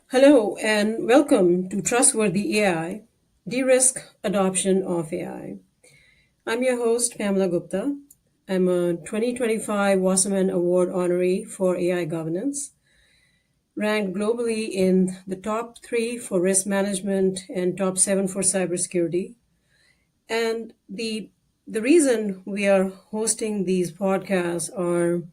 Hello and welcome to Trustworthy AI, De-Risk Adoption of AI. I'm your host, Pamela Gupta. I'm a 2025 Wasserman Award honoree for AI governance, ranked globally in the top 3 for risk management and top 7 for cybersecurity. And the reason we are hosting these podcasts are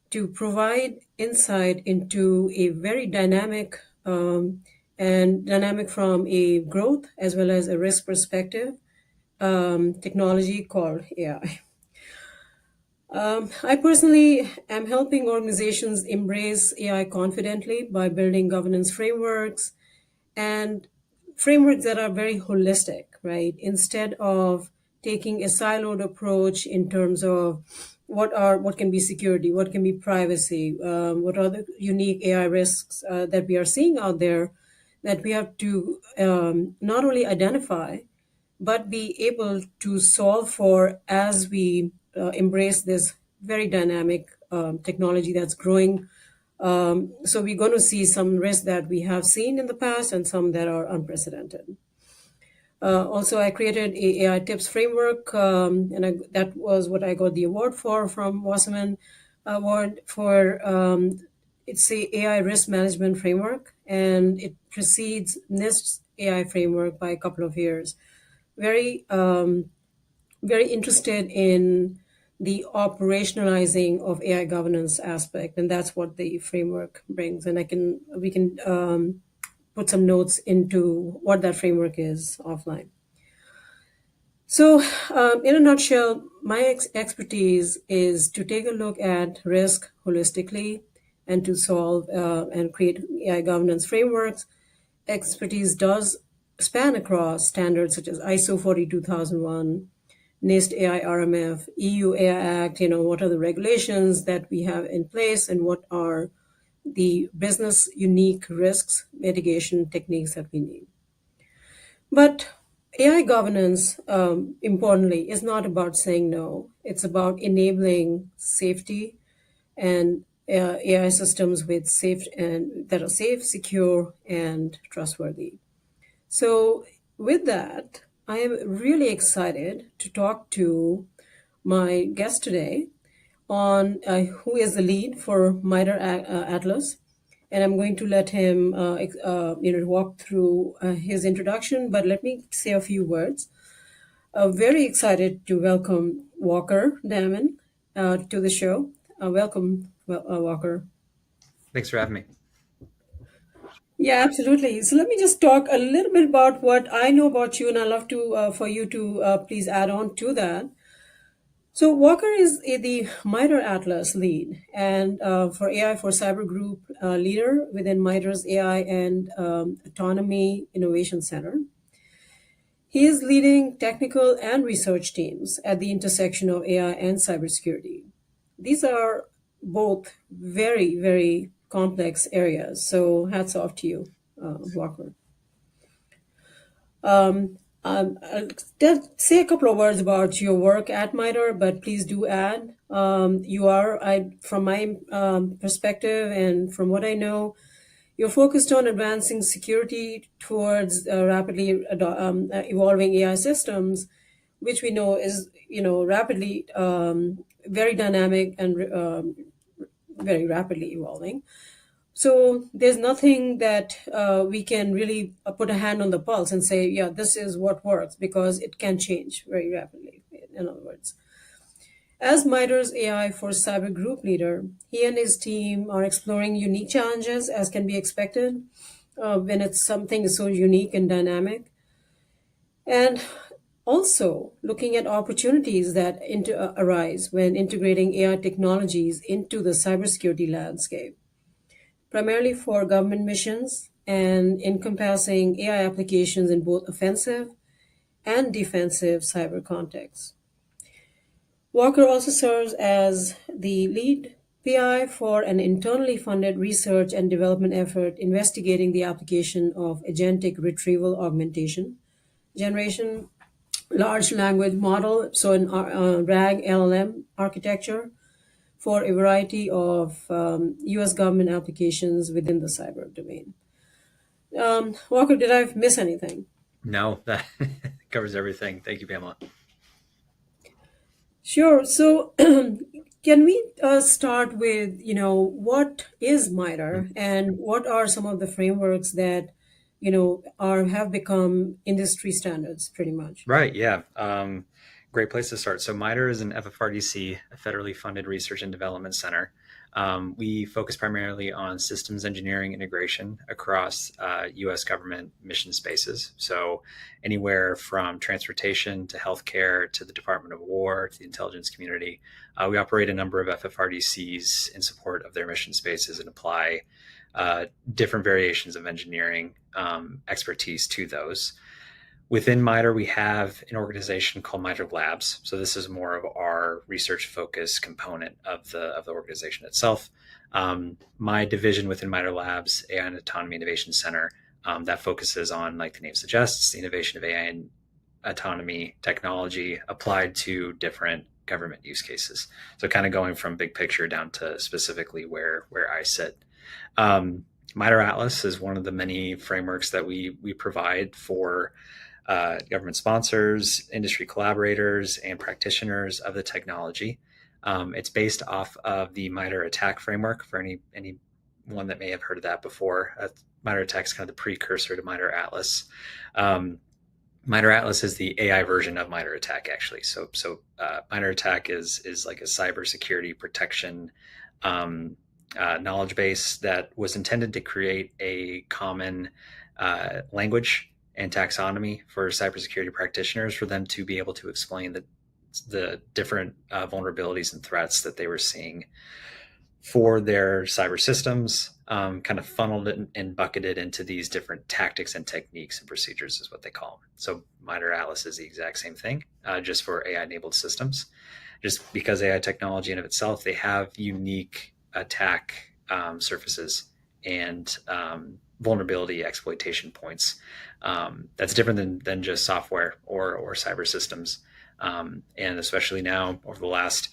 to provide insight into a very dynamic and dynamic from a growth as well as a risk perspective technology called AI. I personally am helping organizations embrace AI confidently by building governance frameworks and frameworks that are very holistic, right? Instead of taking a siloed approach in terms of what can be security, what can be privacy, what are the unique AI risks that we are seeing out there that we have to not only identify but be able to solve for as we embrace this very dynamic technology that's growing. So we're going to see some risks that we have seen in the past and some that are unprecedented. Also, I created a AI tips framework, that was what I got the award for from Wasserman Award for. It's a AI risk management framework, and it precedes NIST's AI framework by a couple of years. Very very interested in the operationalizing of AI governance aspect, and that's what the framework brings. And we can put some notes into what that framework is offline. So, in a nutshell, my expertise is to take a look at risk holistically and to solve and create AI governance frameworks. Expertise does span across standards such as ISO 42001, NIST AI RMF, EU AI Act, what are the regulations that we have in place and what are the business unique risks mitigation techniques that we need. But AI governance, importantly, is not about saying no. It's about enabling safety and AI systems with that are safe, secure, and trustworthy. So, with that, I am really excited to talk to my guest today on who is the lead for MITRE Atlas, and I'm going to let him walk through his introduction. But let me say a few words. Very excited to welcome Walker Dimon to the show. Welcome, Walker. Thanks for having me. Yeah, absolutely. So let me just talk a little bit about what I know about you, and I'd love to for you to please add on to that. So Walker is the MITRE Atlas lead, and for AI for Cyber Group leader within MITRE's AI and Autonomy Innovation Center. He is leading technical and research teams at the intersection of AI and cybersecurity. These are both very, very complex areas. So hats off to you, Walker. I'll say a couple of words about your work at MITRE, but please do add. From my perspective and from what I know, you're focused on advancing security towards rapidly evolving AI systems, which we know is, rapidly very dynamic and very rapidly evolving. So there's nothing that we can really put a hand on the pulse and say, yeah, this is what works, because it can change very rapidly, in other words. As MITRE's AI for Cyber Group leader, he and his team are exploring unique challenges, as can be expected when it's something so unique and dynamic. And also looking at opportunities that arise when integrating AI technologies into the cybersecurity landscape, primarily for government missions and encompassing AI applications in both offensive and defensive cyber contexts. Walker also serves as the lead PI for an internally funded research and development effort investigating the application of agentic retrieval augmentation, generation large language model, so an RAG LLM architecture for a variety of US government applications within the cyber domain. Walker, did I miss anything? No, that covers everything. Thank you, Pamela. Sure. So, can we start with, what is MITRE and what are some of the frameworks that, have become industry standards pretty much? Right, yeah. Great place to start. So MITRE is an FFRDC, a federally funded research and development center. We focus primarily on systems engineering integration across U.S. government mission spaces. So anywhere from transportation to healthcare to the Department of War to the intelligence community, we operate a number of FFRDCs in support of their mission spaces and apply different variations of engineering expertise to those. Within MITRE, we have an organization called MITRE Labs. So this is more of our research focus component of the organization itself. My division within MITRE Labs, AI and Autonomy Innovation Center, that focuses on, like the name suggests, the innovation of AI and autonomy technology applied to different government use cases. So kind of going from big picture down to specifically where I sit. MITRE Atlas is one of the many frameworks that we provide for government sponsors, industry collaborators, and practitioners of the technology. It's based off of the MITRE ATT&CK framework for anyone that may have heard of that before. MITRE ATT&CK is kind of the precursor to MITRE Atlas. MITRE Atlas is the AI version of MITRE ATT&CK, actually. So MITRE ATT&CK is like a cybersecurity protection knowledge base that was intended to create a common language and taxonomy for cybersecurity practitioners for them to be able to explain the different vulnerabilities and threats that they were seeing for their cyber systems, kind of funneled it and bucketed into these different tactics and techniques and procedures is what they call them. So MITRE Atlas is the exact same thing, just for AI-enabled systems. Just because AI technology in of itself, they have unique attack surfaces and vulnerability exploitation points. That's different than just software or cyber systems. And especially now over the last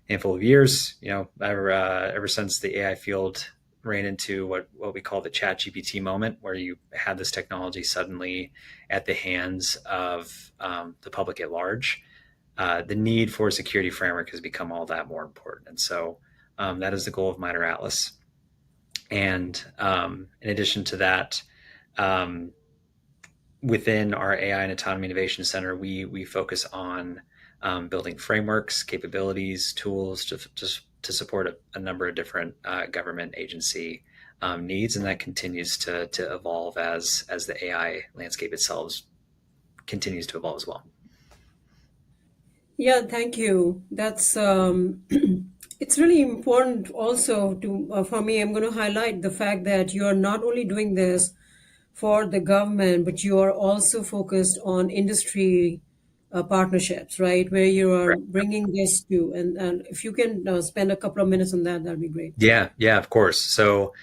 handful of years, ever since the AI field ran into what we call the ChatGPT moment, where you had this technology suddenly at the hands of the public at large, the need for a security framework has become all that more important. And so that is the goal of MITRE Atlas. And in addition to that, within our AI and Autonomy Innovation Center, we focus on building frameworks, capabilities, tools to support a number of different government agency needs, and that continues to evolve as the AI landscape itself continues to evolve as well. Yeah, thank you. That's it's really important also to for me. I'm going to highlight the fact that you are not only doing this for the government, but you are also focused on industry partnerships, right? Where you are bringing this to, and if you can spend a couple of minutes on that, that'd be great. Yeah, of course. So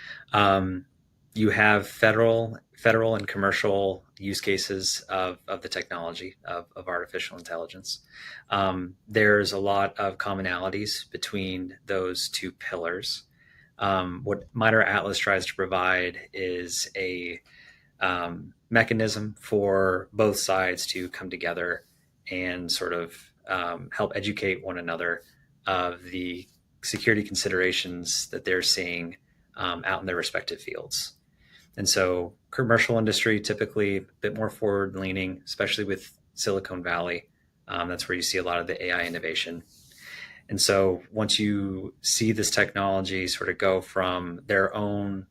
you have federal and commercial use cases of the technology of artificial intelligence. There's a lot of commonalities between those two pillars. What MITRE Atlas tries to provide is a mechanism for both sides to come together and sort of help educate one another of the security considerations that they're seeing out in their respective fields. And so commercial industry, typically a bit more forward leaning, especially with Silicon Valley. That's where you see a lot of the AI innovation. And so once you see this technology sort of go from their own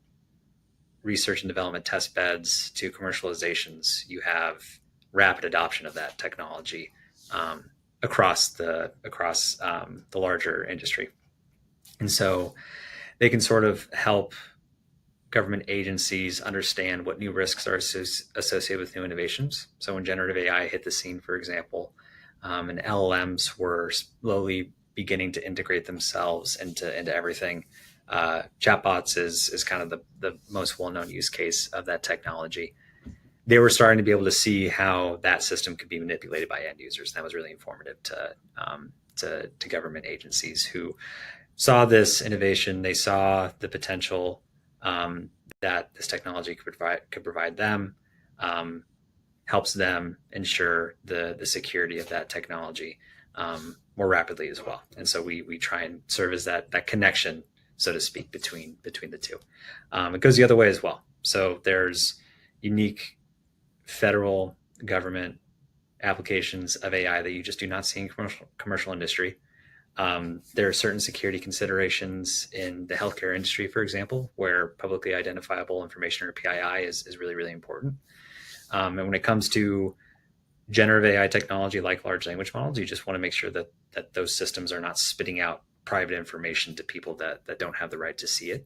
research and development test beds to commercializations, you have rapid adoption of that technology across the larger industry. And so they can sort of help government agencies understand what new risks are associated with new innovations. So when generative AI hit the scene, for example, and LLMs were slowly beginning to integrate themselves into everything, chatbots is kind of the most well-known use case of that technology. They were starting to be able to see how that system could be manipulated by end users. And that was really informative to government agencies who saw this innovation. They saw the potential. that this technology could provide them, helps them ensure the security of that technology more rapidly as well. And so we try and serve as that connection, so to speak, between the two. It goes the other way as well. So there's unique federal government applications of AI that you just do not see in commercial industry. There are certain security considerations in the healthcare industry, for example, where publicly identifiable information, or PII, is really, really important. And when it comes to generative AI technology like large language models, you just want to make sure that those systems are not spitting out private information to people that don't have the right to see it.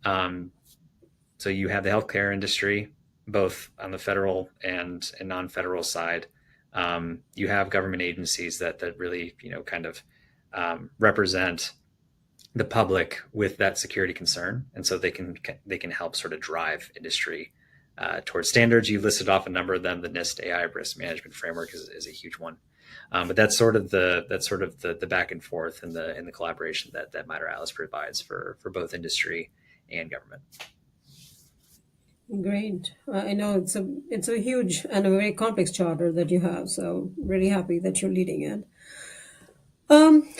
So you have the healthcare industry, both on the federal and non-federal side. You have government agencies that really, kind of represent the public with that security concern, and so they can help sort of drive industry towards standards. You listed off a number of them. The NIST AI risk management framework is a huge one, but that's sort of the back and forth and the collaboration that MITRE ATLAS provides for both industry and government. Great. I know it's a huge and a very complex charter that you have, so really happy that you're leading it.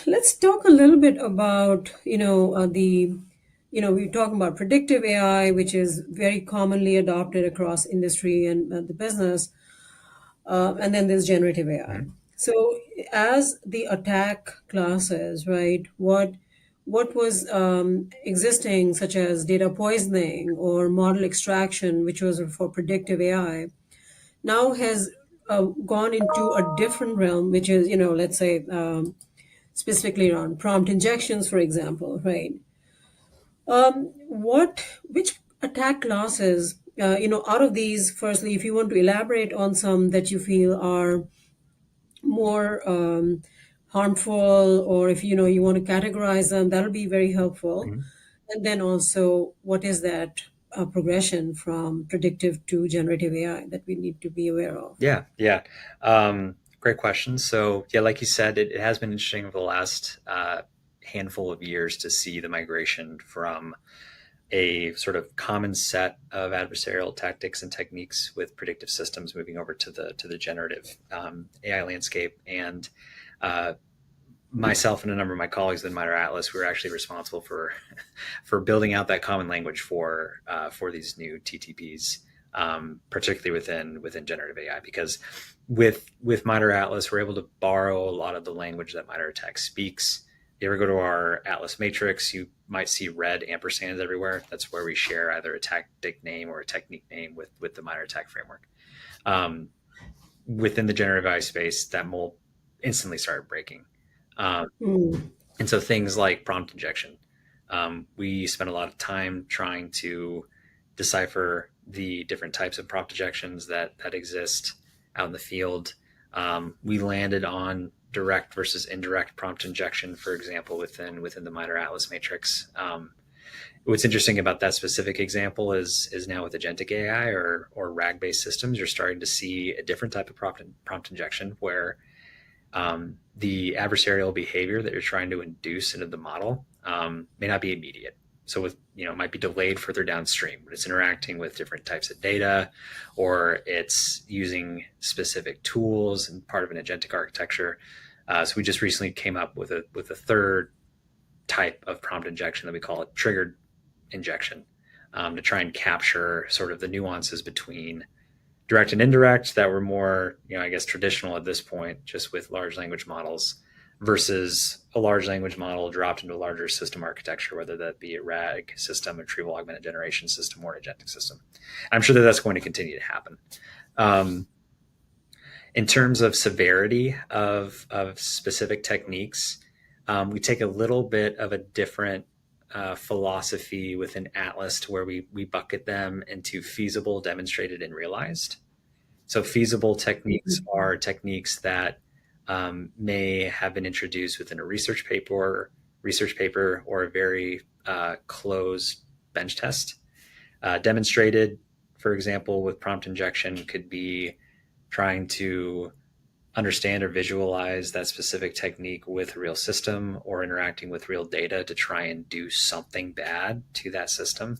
Let's talk a little bit about, we're talking about predictive AI, which is very commonly adopted across industry and the business. And then there's generative AI. Mm-hmm. So as the attack classes, right, what was existing, such as data poisoning or model extraction, which was for predictive AI, now has gone into a different realm, which is, let's say, specifically around prompt injections, for example, right? Which attack classes, out of these, firstly, if you want to elaborate on some that you feel are more harmful, or if you want to categorize them, that'll be very helpful. Mm-hmm. And then also, what is that progression from predictive to generative AI that we need to be aware of? Yeah. Great question. So yeah, like you said, it has been interesting over the last handful of years to see the migration from a sort of common set of adversarial tactics and techniques with predictive systems moving over to the generative AI landscape. And myself and a number of my colleagues in MITRE ATLAS, we were actually responsible for building out that common language for these new TTPs, particularly within generative AI, because with MITRE ATLAS, we're able to borrow a lot of the language that MITRE ATT&CK speaks. If you ever go to our Atlas Matrix, you might see red ampersands everywhere. That's where we share either a tactic name or a technique name with the MITRE ATT&CK framework. Within the generative AI space, that mold instantly started breaking. And so things like prompt injection, we spent a lot of time trying to decipher the different types of prompt injections that exist out in the field. We landed on direct versus indirect prompt injection, for example, within the MITRE ATLAS Matrix. What's interesting about that specific example is now with agentic AI or RAG-based systems, you're starting to see a different type of prompt injection where the adversarial behavior that you're trying to induce into the model may not be immediate. So it might be delayed further downstream, but it's interacting with different types of data, or it's using specific tools and part of an agentic architecture. So we just recently came up with a third type of prompt injection that we call a triggered injection, to try and capture sort of the nuances between direct and indirect that were more, I guess, traditional at this point, just with large language models, versus a large language model dropped into a larger system architecture, whether that be a RAG system, a retrieval augmented generation system, or an agentic system. I'm sure that that's going to continue to happen. In terms of severity of specific techniques, we take a little bit of a different philosophy within Atlas, to where we bucket them into feasible, demonstrated, and realized. So feasible techniques are techniques that may have been introduced within a research paper or a very closed bench test. Demonstrated, for example, with prompt injection, could be trying to understand or visualize that specific technique with a real system or interacting with real data to try and do something bad to that system.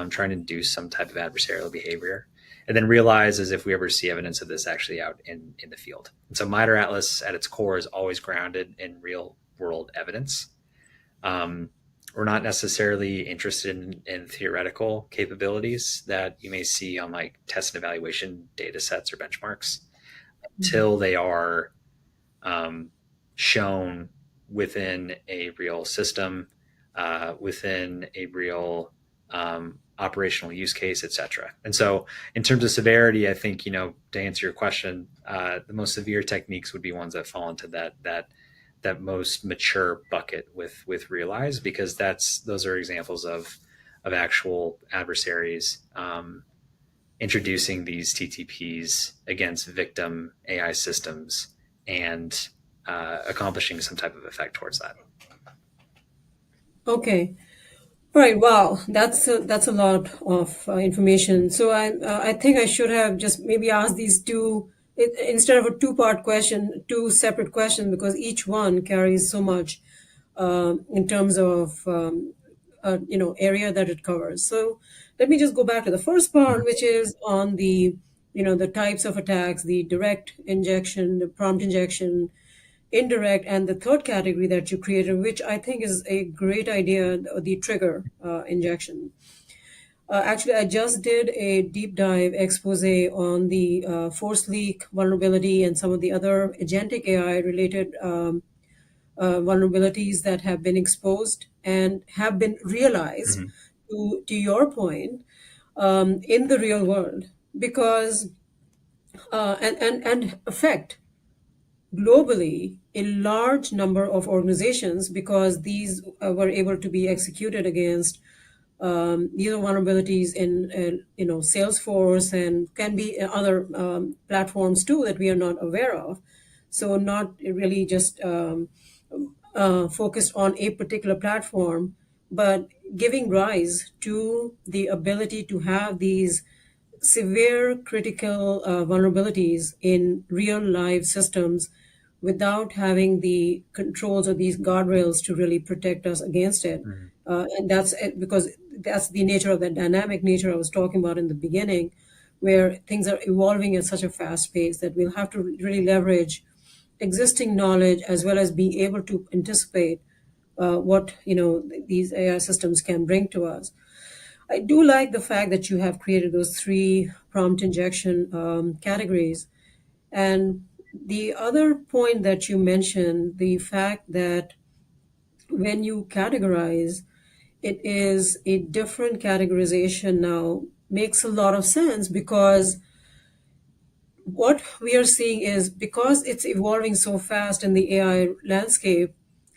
trying to induce some type of adversarial behavior, and then realize as if we ever see evidence of this actually out in the field. And so MITRE ATLAS at its core is always grounded in real world evidence. We're not necessarily interested in theoretical capabilities that you may see on like test and evaluation data sets or benchmarks until they are shown within a real system, within a real operational use case, et cetera. And so in terms of severity, I think, to answer your question, the most severe techniques would be ones that fall into that most mature bucket with Realize, because those are examples of actual adversaries introducing these TTPs against victim AI systems and accomplishing some type of effect towards that. Okay. All right. Wow. That's a lot of information. So I think I should have just maybe asked these instead of a two-part question, two separate questions, because each one carries so much in terms of area that it covers. So let me just go back to the first part, which is on the types of attacks, the direct injection, the prompt injection, indirect, and the third category that you created, which I think is a great idea, the trigger injection. Actually, I just did a deep dive expose on the force leak vulnerability and some of the other agentic AI related vulnerabilities that have been exposed and have been realized, to your point, in the real world, because and affect globally a large number of organizations, because these were able to be executed against these are vulnerabilities in Salesforce, and can be other platforms too that we are not aware of. So not really just focused on a particular platform, but giving rise to the ability to have these severe critical vulnerabilities in real live systems without having the controls or these guardrails to really protect us against it. And that's because that's the nature of the dynamic nature I was talking about in the beginning, where things are evolving at such a fast pace that we'll have to really leverage existing knowledge as well as being able to anticipate what these AI systems can bring to us. I do like the fact that you have created those three prompt injection categories. And the other point that you mentioned, the fact that when you categorize, it is a different categorization now, makes a lot of sense, because what we are seeing is, because it's evolving so fast in the AI landscape,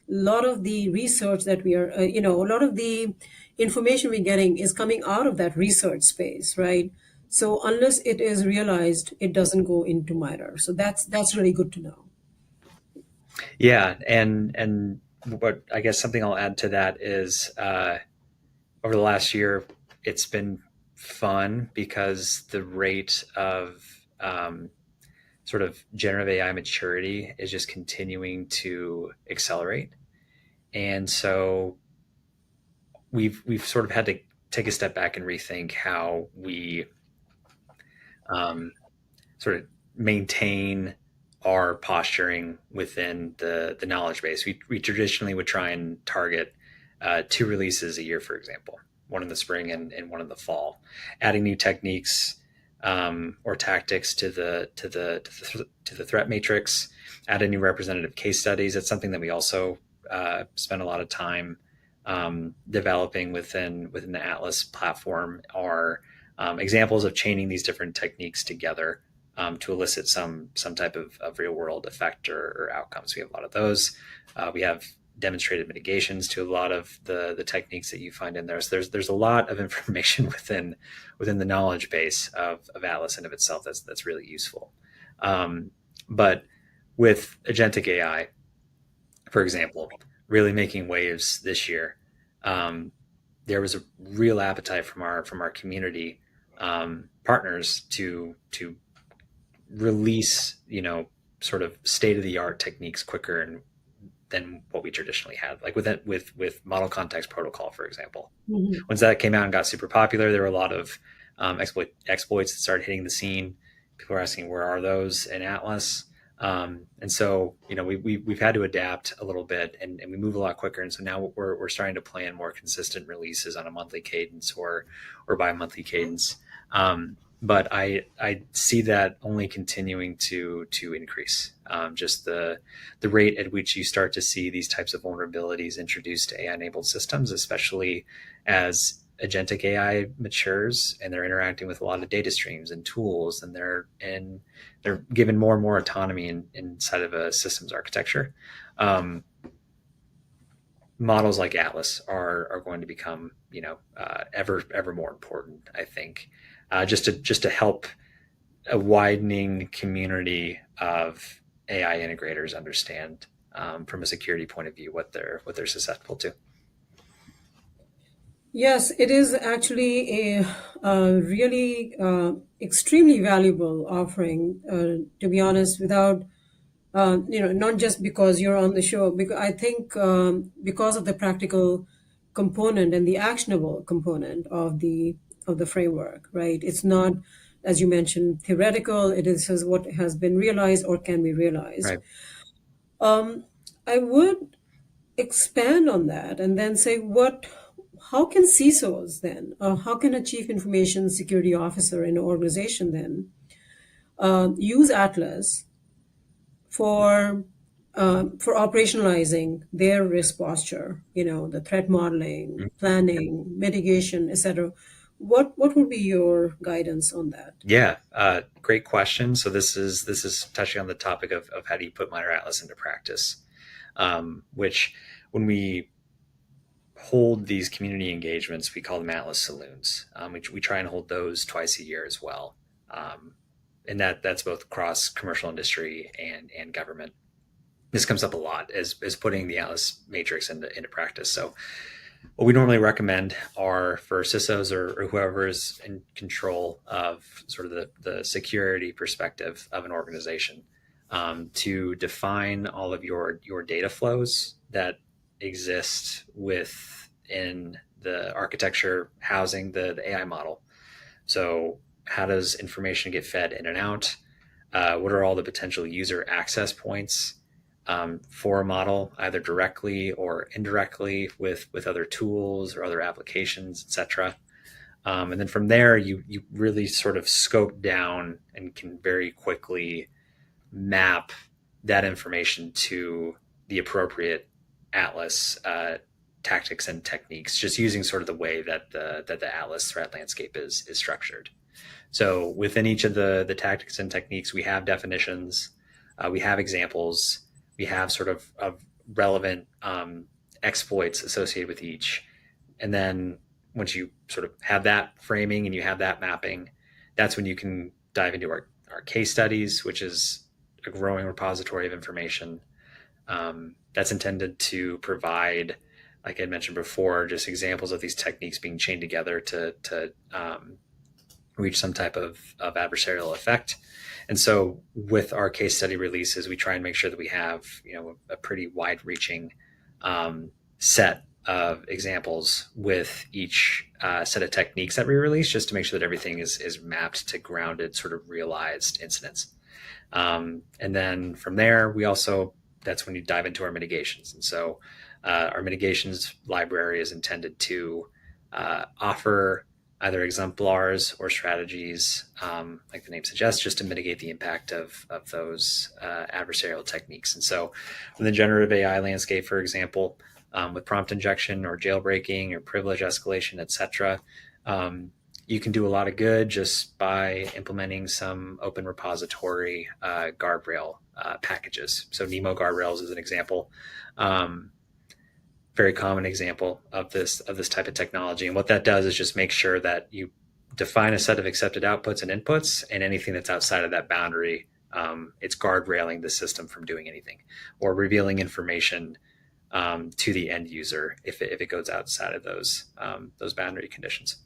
a lot of the research that we are, a lot of the information we're getting is coming out of that research space, right? So unless it is realized, it doesn't go into MITRE. So that's really good to know. Yeah, and what I guess something I'll add to that is over the last year, it's been fun because the rate of sort of generative AI maturity is just continuing to accelerate, and so we've sort of had to take a step back and rethink how we sort of maintain our posturing within the knowledge base. We traditionally would try and target 2 releases a year, for example, one in the spring and one in the fall, adding new techniques or tactics to the threat matrix, add new representative case studies. It's something that we also spend a lot of time developing within the Atlas platform, are examples of chaining these different techniques together to elicit some type of real world effect or outcomes. We have a lot of those. We have demonstrated mitigations to a lot of the techniques that you find in there. So there's a lot of information within the knowledge base of Atlas and of itself that's really useful. But with agentic AI, for example, really making waves this year, there was a real appetite from our community partners to release, sort of state of the art techniques quicker and than what we traditionally had. Like with model context protocol, for example. Mhm. Once that came out and got super popular, there were a lot of exploits that started hitting the scene. People were asking, where are those in Atlas? And so, we've had to adapt a little bit, and we move a lot quicker. And so now we're starting to plan more consistent releases on a monthly cadence or bi-monthly cadence. But I see that only continuing to increase. Just the rate at which you start to see these types of vulnerabilities introduced to AI-enabled systems, especially as agentic AI matures and they're interacting with a lot of data streams and tools, and they're given more and more autonomy inside of a systems architecture. Models like Atlas are going to become ever more important, I think, just to help a widening community of AI integrators understand from a security point of view what they're susceptible to. Yes, it is actually a really extremely valuable offering, to be honest, without, not just because you're on the show, because I think because of the practical component and the actionable component of the framework, right? It's not, as you mentioned, theoretical. It is what has been realized or can be realized. Right. I would expand on that and then say how can CISOs then, how can a chief information security officer in an organization then use Atlas for operationalizing their risk posture, the threat modeling, planning, mitigation, etc. What would be your guidance on that? Yeah, great question. So this is touching on the topic of how do you put MITRE ATLAS into practice, which when we hold these community engagements, we call them Atlas Saloons. We try and hold those twice a year as well. And that's both across commercial industry and government. This comes up a lot as putting the Atlas Matrix into practice. So what we normally recommend are for CISOs or whoever is in control of sort of the security perspective of an organization, to define all of your data flows that exist within the architecture housing the AI model. So how does information get fed in and out? What are all the potential user access points for a model, either directly or indirectly with other tools or other applications, etc. And then from there, you really sort of scope down and can very quickly map that information to the appropriate Atlas tactics and techniques, just using sort of the way that the Atlas threat landscape is structured. So within each of the tactics and techniques, we have definitions, we have examples, we have sort of relevant exploits associated with each. And then once you sort of have that framing and you have that mapping, that's when you can dive into our case studies, which is a growing repository of information that's intended to provide, like I mentioned before, just examples of these techniques being chained together to reach some type of adversarial effect. And so with our case study releases, we try and make sure that we have, a pretty wide-reaching set of examples with each set of techniques that we release, just to make sure that everything is mapped to grounded, sort of realized incidents. And then from there, that's when you dive into our mitigations. And so our mitigations library is intended to offer either exemplars or strategies, like the name suggests, just to mitigate the impact of those adversarial techniques. And so in the generative AI landscape, for example, with prompt injection or jailbreaking or privilege escalation, etc., you can do a lot of good just by implementing some open repository guardrail packages. So Nemo guardrails is an example. Very common example of this type of technology. And what that does is just make sure that you define a set of accepted outputs and inputs, and anything that's outside of that boundary, it's guardrailing the system from doing anything or revealing information to the end user if it goes outside of those boundary conditions.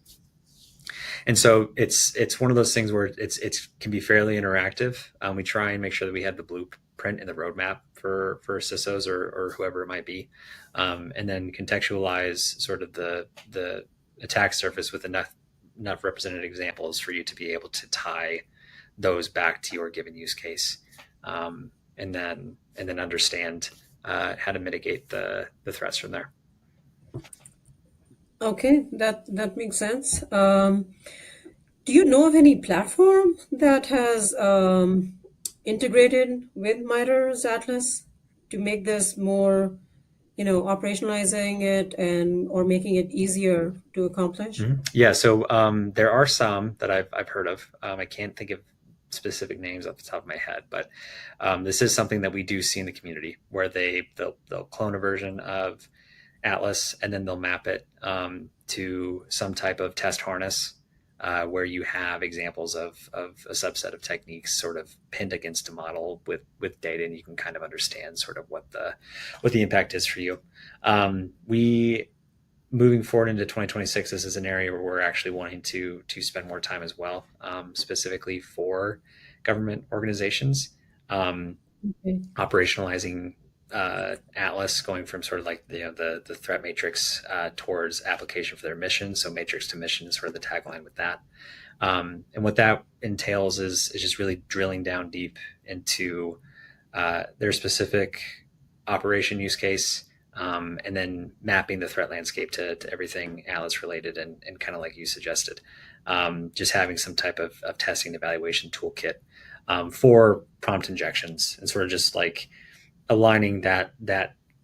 And so it's one of those things where it can be fairly interactive. We try and make sure that we have the print in the roadmap for CISOs or whoever it might be, and then contextualize sort of the attack surface with enough represented examples for you to be able to tie those back to your given use case, and then understand how to mitigate the threats from there. Okay, that makes sense. Do you know of any platform that has integrated with MITRE's Atlas to make this more, operationalizing it or making it easier to accomplish? Mm-hmm. Yeah, so there are some that I've heard of. I can't think of specific names off the top of my head, but this is something that we do see in the community where they'll clone a version of Atlas and then they'll map it to some type of test harness where you have examples of a subset of techniques sort of pinned against a model with data, and you can kind of understand sort of what the impact is for you. We moving forward into 2026, this is an area where we're actually wanting to spend more time as well, specifically for government organizations, Okay. operationalizing Atlas, going from sort of like the threat matrix towards application for their mission. So matrix to mission is sort of the tagline with that. And what that entails is just really drilling down deep into their specific operation use case, and then mapping the threat landscape to everything Atlas related, and kind of like you suggested, just having some type of testing evaluation toolkit for prompt injections, and sort of just like aligning that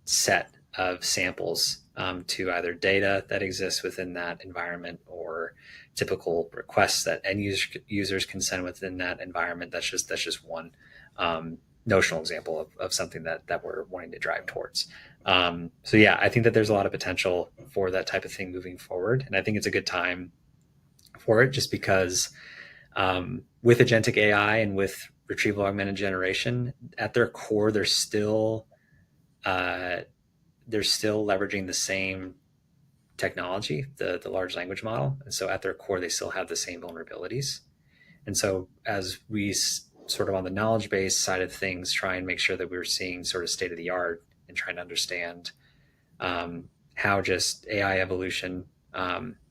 set of samples to either data that exists within that environment or typical requests that end users can send within that environment. That's just one notional example of something that we're wanting to drive towards. So yeah, I think that there's a lot of potential for that type of thing moving forward. And I think it's a good time for it just because with agentic AI and with retrieval augmented generation, at their core, they're still leveraging the same technology, the large language model. And so at their core, they still have the same vulnerabilities. And so as we sort of on the knowledge base side of things, try and make sure that we're seeing sort of state of the art and trying to understand how just AI evolution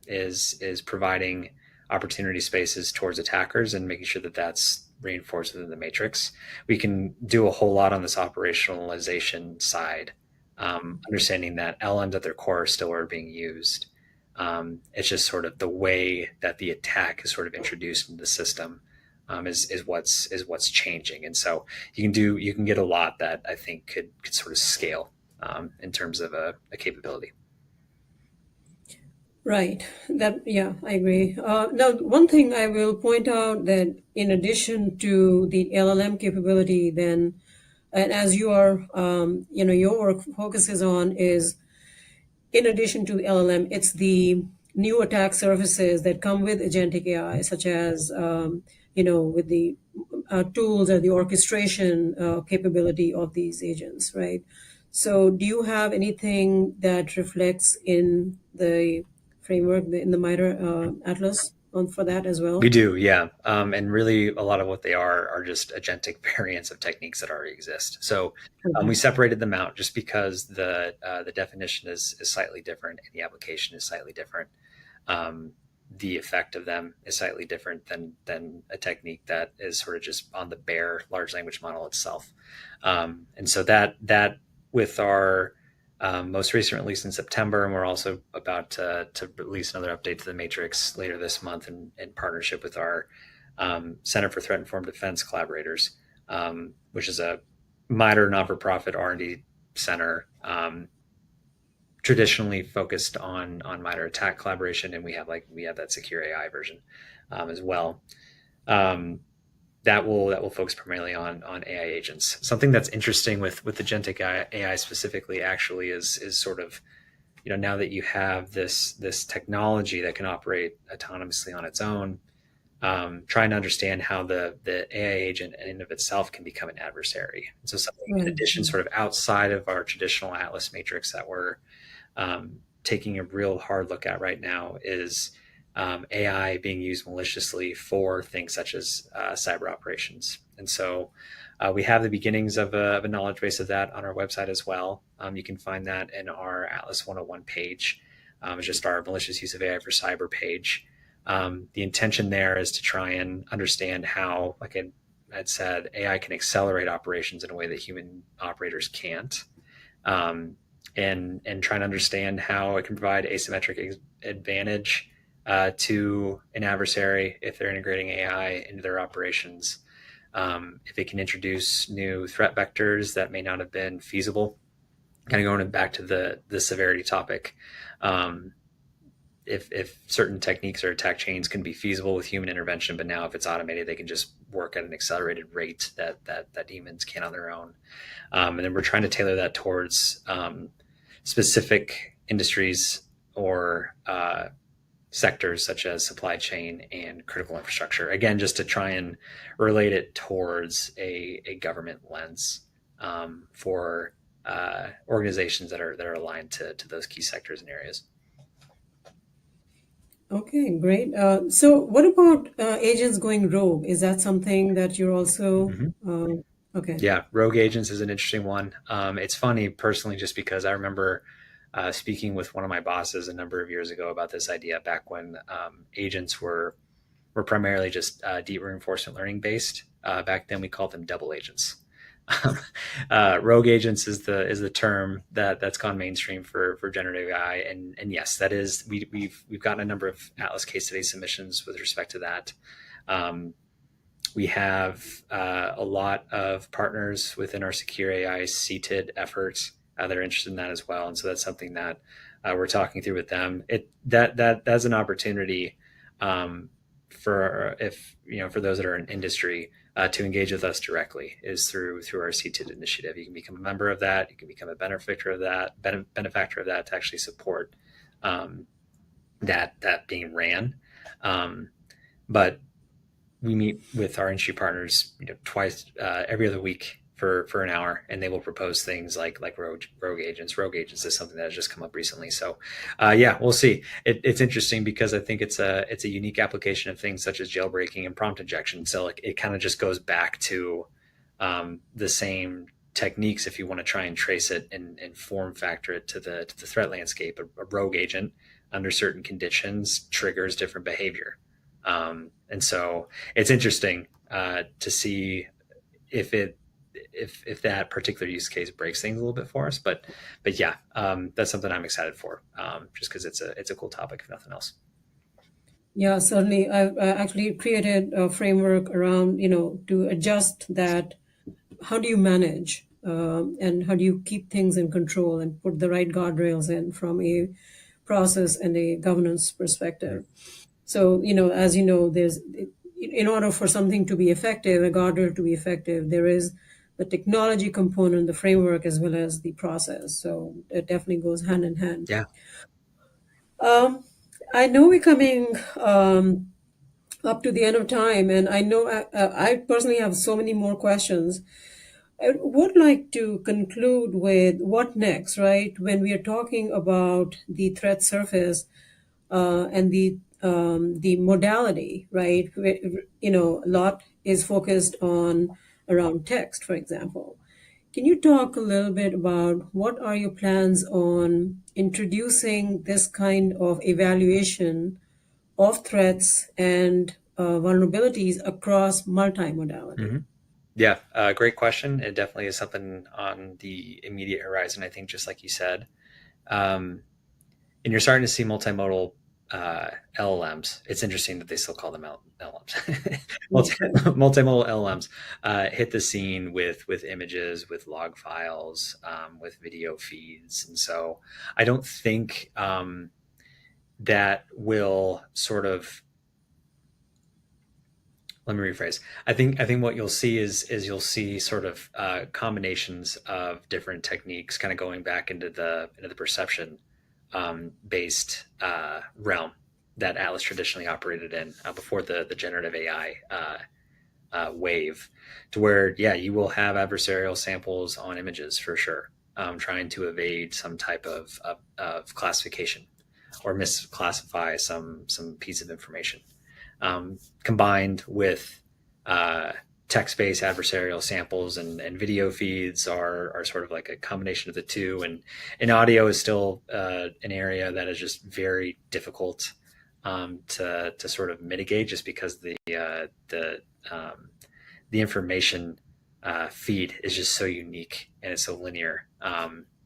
is providing opportunity spaces towards attackers and making sure that that's reinforced within the matrix. We can do a whole lot on this operationalization side, understanding that LLMs at their core still are being used. It's just sort of the way that the attack is sort of introduced into the system is what's changing. And so you can get a lot that I think could sort of scale in terms of a capability. Right. Yeah, I agree. Now, one thing I will point out that in addition to the LLM capability, then, and as you are, your work focuses on is, in addition to LLM, it's the new attack surfaces that come with agentic AI, such as, with the tools or the orchestration capability of these agents, right? So do you have anything that reflects in the framework, in the MITRE Atlas for that as well? We do, yeah. And really a lot of what they are just agentic variants of techniques that already exist. So we separated them out just because the definition is slightly different and the application is slightly different. The effect of them is slightly different than a technique that is sort of just on the bare large language model itself. And so that with our most recent release in September, and we're also about to release another update to the Matrix later this month in partnership with our Center for Threat Informed Defense collaborators, which is a MITRE not-for-profit R&D center traditionally focused on MITRE attack collaboration, and we have that secure AI version as well. That will focus primarily on AI agents. Something that's interesting with agentic AI specifically actually is sort of, now that you have this technology that can operate autonomously on its own, trying to understand how the AI agent in and of itself can become an adversary. So something in addition, sort of outside of our traditional Atlas matrix that we're taking a real hard look at right now is AI being used maliciously for things such as cyber operations. And so we have the beginnings of a knowledge base of that on our website as well. You can find that in our Atlas 101 page. It's just our malicious use of AI for cyber page. The intention there is to try and understand how, like I'd said, AI can accelerate operations in a way that human operators can't, and trying to understand how it can provide asymmetric advantage to an adversary if they're integrating AI into their operations. If it can introduce new threat vectors that may not have been feasible. Kind of going back to the severity topic. If certain techniques or attack chains can be feasible with human intervention, but now if it's automated, they can just work at an accelerated rate that humans can on their own. And then we're trying to tailor that towards specific industries or sectors such as supply chain and critical infrastructure. Again, just to try and relate it towards a government lens for organizations that are aligned to those key sectors and areas. Okay, great. So what about agents going rogue? Is that something that you're also okay? Yeah, rogue agents is an interesting one. It's funny personally, just because I remember speaking with one of my bosses a number of years ago about this idea back when agents were primarily just deep reinforcement learning based. Back then, we called them double agents. Rogue agents is the term that's gone mainstream for generative AI, and yes, that is we've gotten a number of Atlas case study submissions with respect to that. We have a lot of partners within our secure AI seated efforts that are interested in that as well, and so that's something that we're talking through with them. That's an opportunity for those that are in industry to engage with us directly is through our seated initiative. You can become a member of that. You can become a benefactor of that to actually support that being ran. But we meet with our industry partners, twice every other week for an hour, and they will propose things like rogue agents. Rogue agents is something that has just come up recently. So yeah, we'll see. It's interesting because I think it's a unique application of things such as jailbreaking and prompt injection. So it kind of just goes back to the same techniques if you want to try and trace it and form factor it to the threat landscape. A rogue agent under certain conditions triggers different behavior. And so it's interesting to see if that particular use case breaks things a little bit for us. But yeah, that's something I'm excited for, just because it's a cool topic, if nothing else. Yeah, certainly. I've actually created a framework around, to adjust that. How do you manage and how do you keep things in control and put the right guardrails in from a process and a governance perspective? So, as you know, in order for something to be effective, a guardrail to be effective, there is the technology component, the framework, as well as the process. So it definitely goes hand in hand. Yeah. I know we're coming up to the end of time, and I know I personally have so many more questions. I would like to conclude with what next, right? When we are talking about the threat surface and the modality, right? A lot is focused on around text, for example. Can you talk a little bit about what are your plans on introducing this kind of evaluation of threats and vulnerabilities across multimodality? Mm-hmm. Yeah, great question. It definitely is something on the immediate horizon, I think, just like you said. And you're starting to see multimodal LLMs. It's interesting that they still call them LLMs. Multimodal LLMs hit the scene with images, with log files, with video feeds. And so I don't think that will sort of, let me rephrase. I think what you'll see is you'll see sort of combinations of different techniques, kind of going back into the perception based realm that Atlas traditionally operated in before the generative AI wave, to where you will have adversarial samples on images for sure, trying to evade some type of classification. or misclassify some piece of information. Combined with text-based adversarial samples and video feeds are sort of like a combination of the two. And audio is still an area that is just very difficult to sort of mitigate, just because the information feed is just so unique and it's so linear.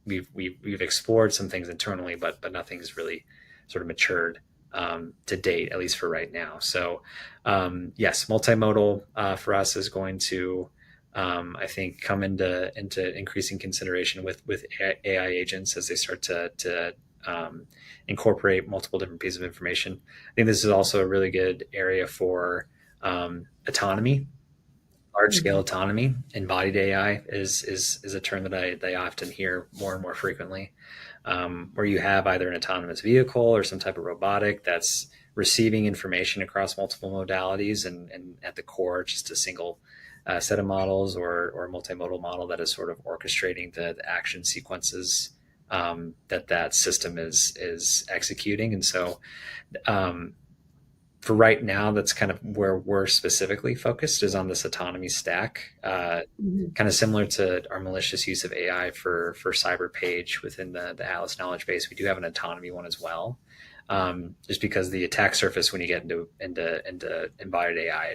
We've explored some things internally, but nothing's really sort of matured to date, at least for right now. So yes, multimodal for us is going to, I think, come into increasing consideration with AI agents as they start to incorporate multiple different pieces of information. I think this is also a really good area for autonomy. Large scale autonomy. Embodied AI is a term that I often hear more and more frequently, where you have either an autonomous vehicle or some type of robotic that's receiving information across multiple modalities, and at the core, just a single set of models or a multimodal model that is sort of orchestrating the action sequences that system is executing. And so for right now, that's kind of where we're specifically focused, is on this autonomy stack, kind of similar to our malicious use of AI for cyber page within the Atlas knowledge base. We do have an autonomy one as well, just because the attack surface, when you get into embodied AI,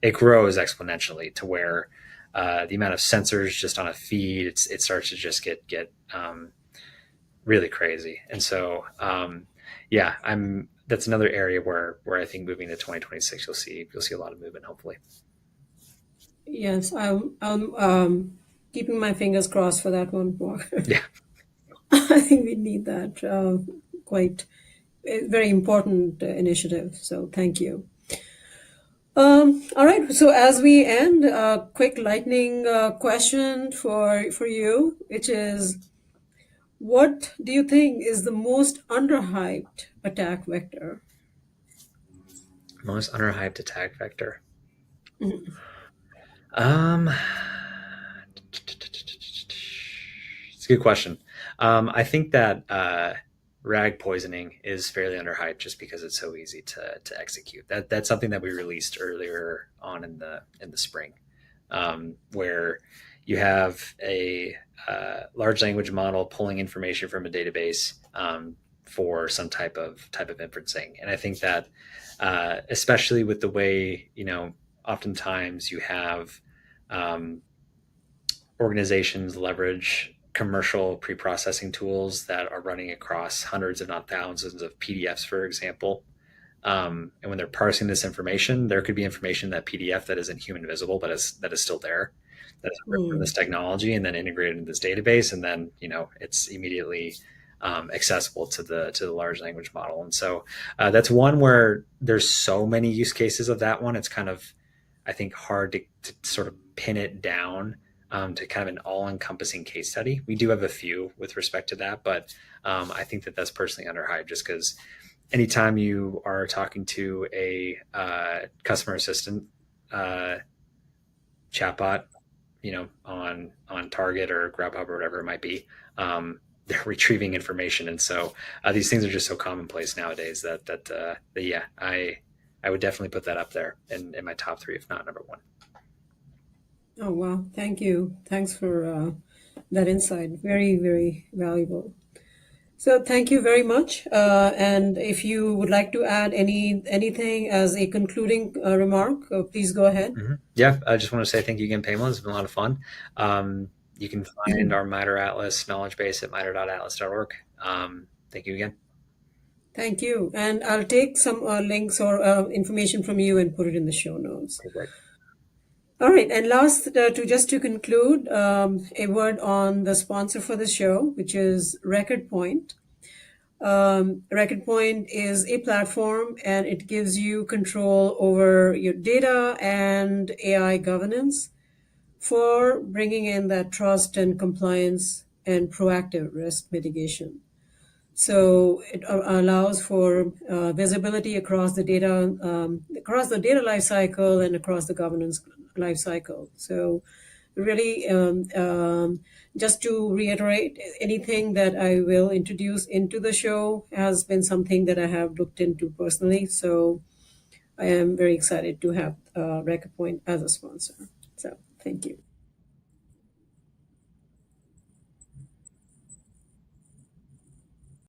it grows exponentially to where the amount of sensors just on a feed, it starts to just get really crazy. And so yeah, that's another area where I think moving to 2026, you'll see a lot of movement, hopefully. Yes, I'm keeping my fingers crossed for that one, Walker. Yeah. I think we need that. Quite a very important initiative. So thank you. All right. So as we end, a quick lightning question for you, which is, what do you think is the most underhyped attack vector? Most underhyped attack vector. Mhm. It's a good question. I think that rag poisoning is fairly underhyped, just because it's so easy to execute. That's something that we released earlier on in the spring, where you have a large language model pulling information from a database for some type of inferencing. And I think that especially with the way, oftentimes you have organizations leverage commercial pre-processing tools that are running across hundreds, if not thousands, of PDFs, for example. And when they're parsing this information, there could be information in that PDF that isn't human visible, but that is still there, that is from this technology, and then integrated into this database, and then it's immediately accessible to the large language model. And so that's one where there's so many use cases of that one. It's kind of, I think, hard to sort of pin it down to kind of an all-encompassing case study. We do have a few with respect to that, but I think that that's personally underhyped, just because anytime you are talking to a customer assistant chatbot, on Target or Grubhub or whatever it might be, they're retrieving information. And so these things are just so commonplace nowadays that yeah, I would definitely put that up there in my top three, if not number one. Oh, wow. Thank you. Thanks for that insight. Very, very valuable. So thank you very much. And if you would like to add anything as a concluding remark, please go ahead. Mm-hmm. Yeah, I just want to say thank you again, Pamela. It's been a lot of fun. You can find our MITRE Atlas knowledge base at mitre.atlas.org. Thank you again. Thank you. And I'll take some links or information from you and put it in the show notes. Okay, great. All right. And last, to conclude, a word on the sponsor for the show, which is Record Point. Record Point is a platform, and it gives you control over your data and AI governance for bringing in that trust and compliance and proactive risk mitigation. So it allows for visibility across the data lifecycle and across the governance lifecycle. So really, just to reiterate, anything that I will introduce into the show has been something that I have looked into personally. So I am very excited to have Record Point as a sponsor. So thank you.